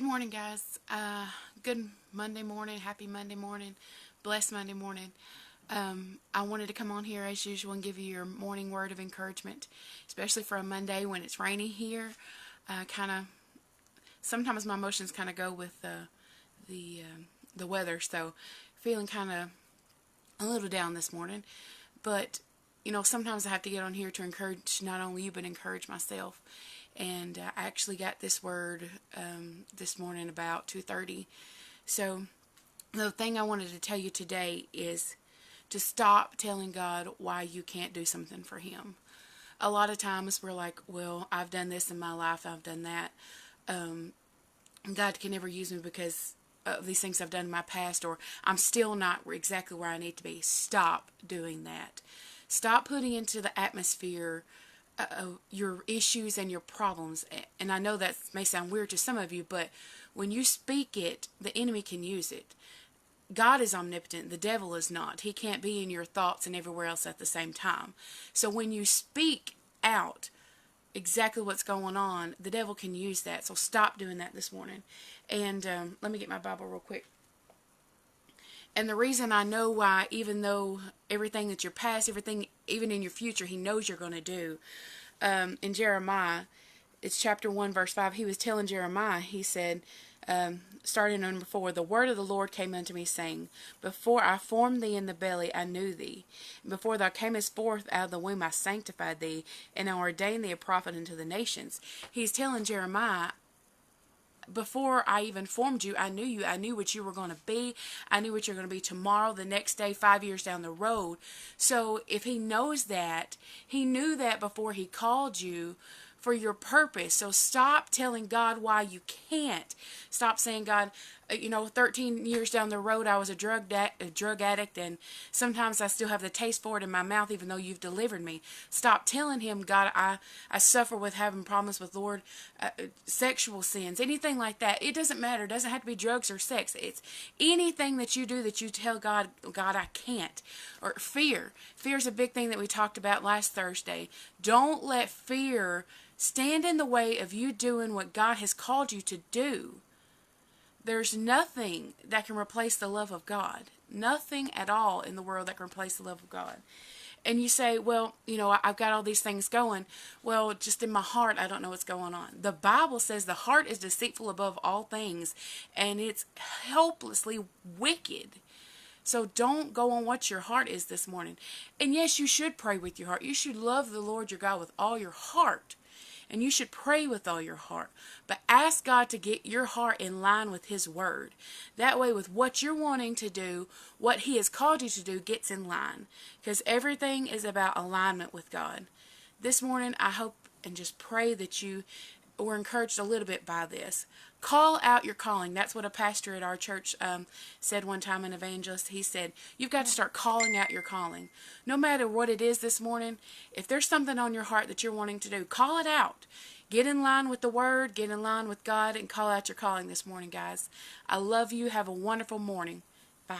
morning, guys. Good Monday morning. Happy Monday morning. Blessed Monday morning. I wanted to come on here as usual and give you your morning word of encouragement, especially for a Monday when it's rainy here. Sometimes my emotions kind of go with the weather, so feeling kind of a little down this morning. But sometimes I have to get on here to encourage not only you but encourage myself. And I actually got this word this morning about 2:30. So the thing I wanted to tell you today is to stop telling God why you can't do something for Him. A lot of times we're like, well, I've done this in my life, I've done that. God can never use me because of these things I've done in my past, or I'm still not exactly where I need to be. Stop doing that. Stop putting into the atmosphere your issues and your problems. And I know that may sound weird to some of you, but when you speak it, the enemy can use it. God is omnipotent. The devil is not. He can't be in your thoughts and everywhere else at the same time. So when you speak out exactly what's going on, the devil can use that. So stop doing that this morning. And let me get my Bible real quick. And the reason I know why, even though everything that your past, everything, even in your future, He knows you're going to do. In Jeremiah, it's chapter 1, verse 5, He was telling Jeremiah, He said, starting on number 4, the word of the Lord came unto me, saying, before I formed thee in the belly, I knew thee. And before thou camest forth out of the womb, I sanctified thee, and I ordained thee a prophet unto the nations. He's telling Jeremiah, before I even formed you, I knew you. I knew what you were going to be. I knew what you're going to be tomorrow, the next day, 5 years down the road. So if He knows that, He knew that before He called you for your purpose. So stop telling God why you can't. Stop saying, God, 13 years down the road, I was a drug addict, and sometimes I still have the taste for it in my mouth, even though you've delivered me. Stop telling Him, God, I suffer with having problems with, Lord, sexual sins, anything like that. It doesn't matter. It doesn't have to be drugs or sex. It's anything that you do that you tell God, God, I can't. Or fear. Fear is a big thing that we talked about last Thursday. Don't let fear stand in the way of you doing what God has called you to do. There's nothing that can replace the love of God. Nothing at all in the world that can replace the love of God. And you say, well, I've got all these things going. Well, just in my heart, I don't know what's going on. The Bible says the heart is deceitful above all things, and it's helplessly wicked. So don't go on what your heart is this morning. And yes, you should pray with your heart. You should love the Lord your God with all your heart. And you should pray with all your heart. But ask God to get your heart in line with His Word. That way, with what you're wanting to do, what He has called you to do gets in line. Because everything is about alignment with God. This morning, I hope and just pray that you were encouraged a little bit by this. Call out your calling. That's what a pastor at our church said one time, an evangelist. He said, you've got to start calling out your calling. No matter what it is this morning, if there's something on your heart that you're wanting to do, call it out. Get in line with the Word, get in line with God, and call out your calling this morning, guys. I love you. Have a wonderful morning. Bye.